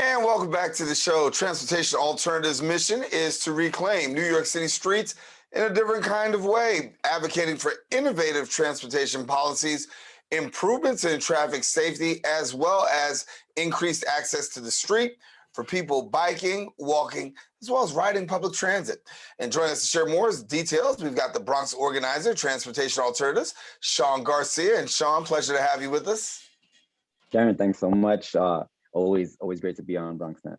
And welcome back to the show. Transportation Alternatives' mission is to reclaim New York City streets in a different kind of way, advocating for innovative transportation policies, improvements in traffic safety, as well as increased access to the street for people biking, walking, as well as riding public transit. And joining us to share more details, we've got the Bronx organizer, Transportation Alternatives, Shawn Garcia. And Shawn, pleasure to have you with us. Daren, thanks so much. Always great to be on BronxNet.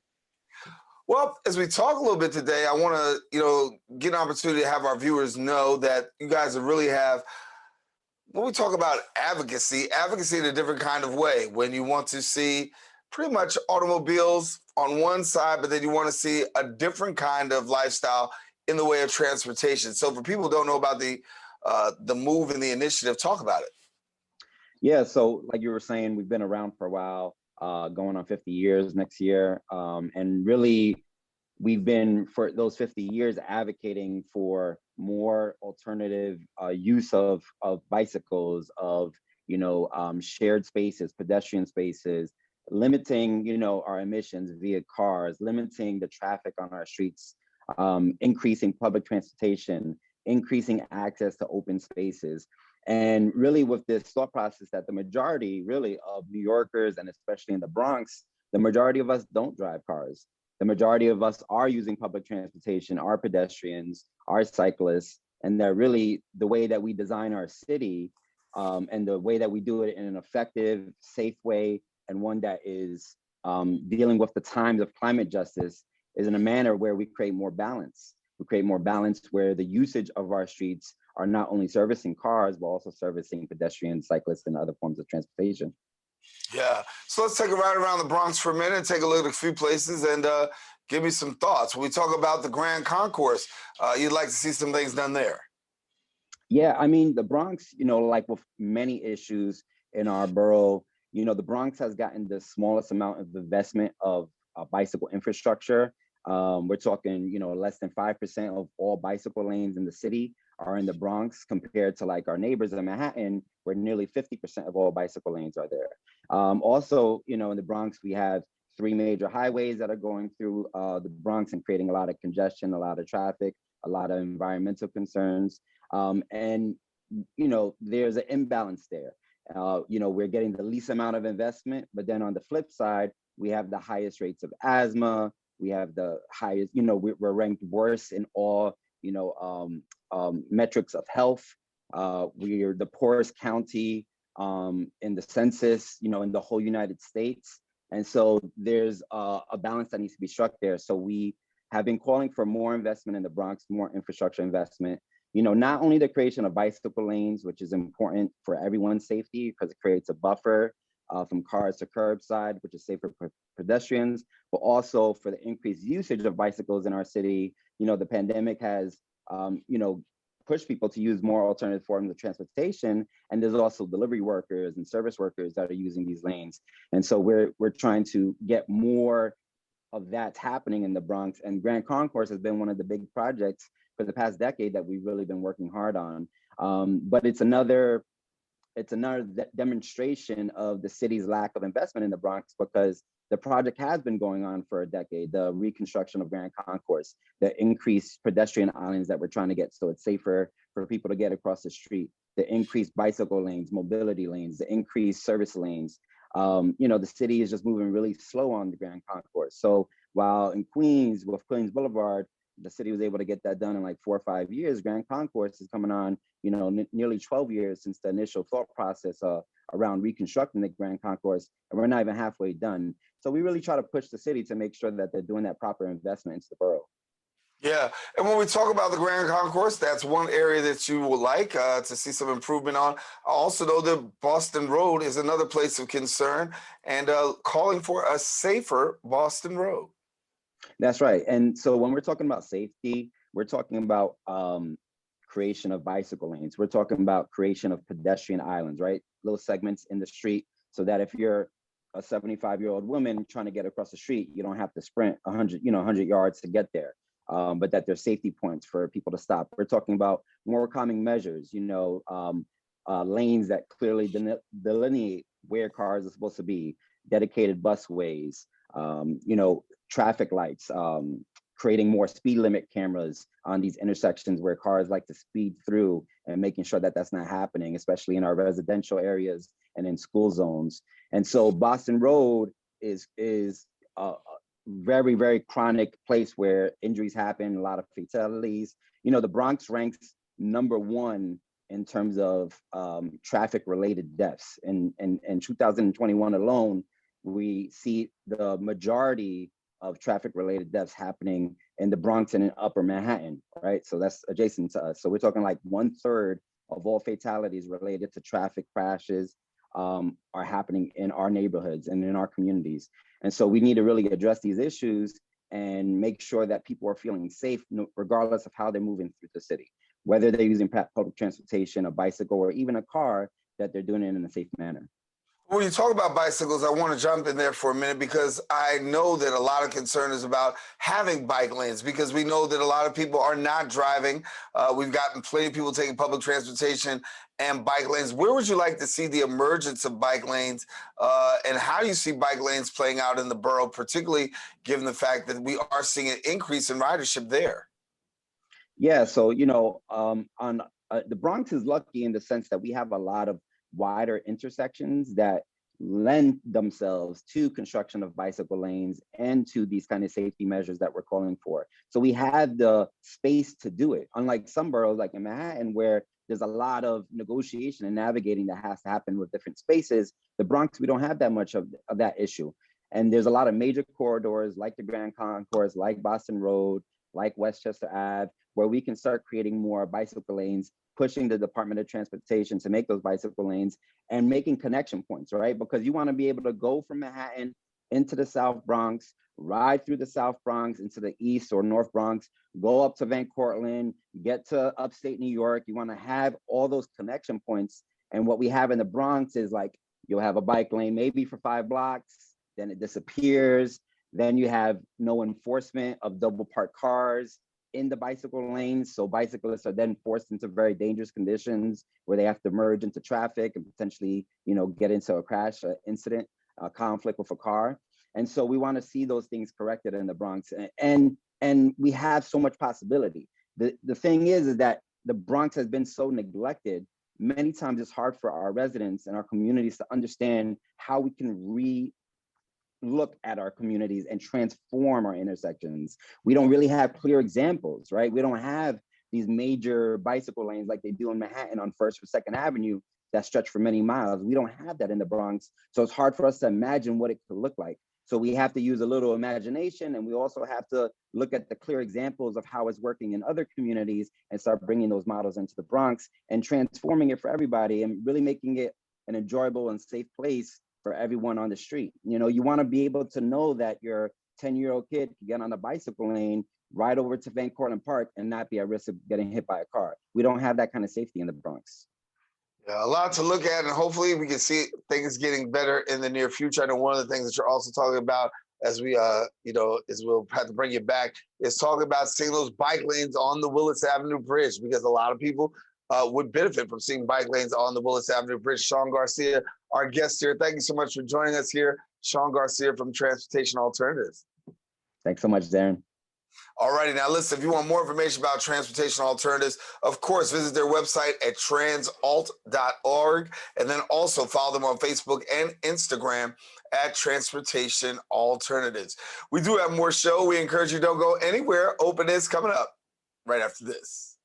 Well, as we talk a little bit today, I want to, get an opportunity to have our viewers know that you guys really have, when we talk about advocacy in a different kind of way, when you want to see pretty much automobiles on one side, but then you want to see a different kind of lifestyle in the way of transportation. So for people who don't know about the move and the initiative, talk about it. Yeah, so like you were saying, we've been around for a while, going on 50 years next year. And really, we've been, for those 50 years, advocating for more alternative use of bicycles, of, shared spaces, pedestrian spaces, limiting, our emissions via cars, limiting the traffic on our streets, increasing public transportation, increasing access to open spaces. And really with this thought process that the majority really of New Yorkers, and especially in the Bronx, the majority of us don't drive cars. The majority of us are using public transportation, are pedestrians, are cyclists, and that really the way that we design our city and the way that we do it in an effective, safe way, and one that is dealing with the times of climate justice is in a manner where we create more balance. We create more balance where the usage of our streets are not only servicing cars, but also servicing pedestrians, cyclists, and other forms of transportation. Yeah. So let's take a ride around the Bronx for a minute, take a look at a few places, and give me some thoughts. When we talk about the Grand Concourse, you'd like to see some things done there. Yeah, I mean, the Bronx, like with many issues in our borough, the Bronx has gotten the smallest amount of investment of bicycle infrastructure. We're talking, less than 5% of all bicycle lanes in the city are in the Bronx, compared to like our neighbors in Manhattan, where nearly 50% of all bicycle lanes are there. Also, in the Bronx, we have 3 major highways that are going through the Bronx and creating a lot of congestion, a lot of traffic, a lot of environmental concerns. And, there's an imbalance there. We're getting the least amount of investment, but then on the flip side, we have the highest rates of asthma. We have the highest, we're ranked worse in all, metrics of health. We are the poorest county in the census, in the whole United States. And so there's a balance that needs to be struck there. So we have been calling for more investment in the Bronx, more infrastructure investment. Not only the creation of bicycle lanes, which is important for everyone's safety because it creates a buffer from cars to curbside, which is safer for pedestrians, but also for the increased usage of bicycles in our city. The pandemic has, pushed people to use more alternative forms of transportation. And there's also delivery workers and service workers that are using these lanes. And so we're trying to get more of that happening in the Bronx. And Grand Concourse has been one of the big projects for the past decade that we've really been working hard on. But it's another demonstration of the city's lack of investment in the Bronx, because the project has been going on for a decade, the reconstruction of Grand Concourse, the increased pedestrian islands that we're trying to get so it's safer for people to get across the street, the increased bicycle lanes, mobility lanes, the increased service lanes. The city is just moving really slow on the Grand Concourse. So while in Queens, with Queens Boulevard, the city was able to get that done in like 4 or 5 years, Grand Concourse is coming on, nearly 12 years since the initial thought process around reconstructing the Grand Concourse, and we're not even halfway done. So we really try to push the city to make sure that they're doing that proper investment into the borough. Yeah, and when we talk about the Grand Concourse, that's one area that you would like to see some improvement on. I also know that Boston Road is another place of concern, and calling for a safer Boston Road. That's right. And so when we're talking about safety, we're talking about creation of bicycle lanes. We're talking about creation of pedestrian islands, right? Little segments in the street, so that if you're a 75-year-old woman trying to get across the street, you don't have to sprint 100 yards to get there. But that there's safety points for people to stop. We're talking about more calming measures, lanes that clearly delineate where cars are supposed to be, dedicated busways, traffic lights, creating more speed limit cameras on these intersections where cars like to speed through, and making sure that that's not happening, especially in our residential areas and in school zones. And so Boston Road is a very, very chronic place where injuries happen, a lot of fatalities. The Bronx ranks #1 in terms of traffic related deaths. In 2021 alone, we see the majority of traffic related deaths happening in the Bronx and in Upper Manhattan, right? So that's adjacent to us. So we're talking like 1/3 of all fatalities related to traffic crashes are happening in our neighborhoods and in our communities. And so we need to really address these issues and make sure that people are feeling safe, regardless of how they're moving through the city, whether they're using public transportation, a bicycle, or even a car, that they're doing it in a safe manner. When you talk about bicycles, I want to jump in there for a minute because I know that a lot of concern is about having bike lanes because we know that a lot of people are not driving. We've gotten plenty of people taking public transportation and bike lanes. Where would you like to see the emergence of bike lanes, and how do you see bike lanes playing out in the borough, particularly given the fact that we are seeing an increase in ridership there? Yeah, so on the Bronx is lucky in the sense that we have a lot of wider intersections that lend themselves to construction of bicycle lanes and to these kind of safety measures that we're calling for. So we have the space to do it, unlike some boroughs like in Manhattan, where there's a lot of negotiation and navigating that has to happen with different spaces. The Bronx, we don't have that much of that issue. And there's a lot of major corridors like the Grand Concourse, like Boston Road, like Westchester Ave, where we can start creating more bicycle lanes, pushing the Department of Transportation to make those bicycle lanes and making connection points, right? Because you want to be able to go from Manhattan into the South Bronx, ride through the South Bronx into the East or North Bronx, go up to Van Cortlandt, get to upstate New York. You want to have all those connection points. And what we have in the Bronx is like, you'll have a bike lane maybe for 5 blocks, then it disappears. Then you have no enforcement of double parked cars in the bicycle lanes. So bicyclists are then forced into very dangerous conditions where they have to merge into traffic and potentially, get into a crash incident, a conflict with a car. And so we want to see those things corrected in the Bronx. And we have so much possibility. The thing is that the Bronx has been so neglected. Many times it's hard for our residents and our communities to understand how we can look at our communities and transform our intersections. We don't really have clear examples, right? We don't have these major bicycle lanes like they do in Manhattan on 1st or 2nd Avenue that stretch for many miles. We don't have that in the Bronx. So it's hard for us to imagine what it could look like. So we have to use a little imagination, and we also have to look at the clear examples of how it's working in other communities and start bringing those models into the Bronx and transforming it for everybody and really making it an enjoyable and safe place for everyone on the street. You want to be able to know that your 10-year-old kid can get on a bicycle lane, ride over to Van Cortlandt Park, and not be at risk of getting hit by a car. We don't have that kind of safety in the Bronx. Yeah, a lot to look at, and hopefully we can see things getting better in the near future. I know one of the things that you're also talking about as we, as we'll have to bring you back, is talking about seeing those bike lanes on the Willis Avenue Bridge, because a lot of people would benefit from seeing bike lanes on the Willis Avenue Bridge. Shawn Garcia, our guest here. Thank you so much for joining us here. Shawn Garcia from Transportation Alternatives. Thanks so much, Daren. All righty. Now, listen, if you want more information about Transportation Alternatives, of course, visit their website at transalt.org. And then also follow them on Facebook and Instagram at Transportation Alternatives. We do have more show. We encourage you, don't go anywhere. Open is coming up right after this.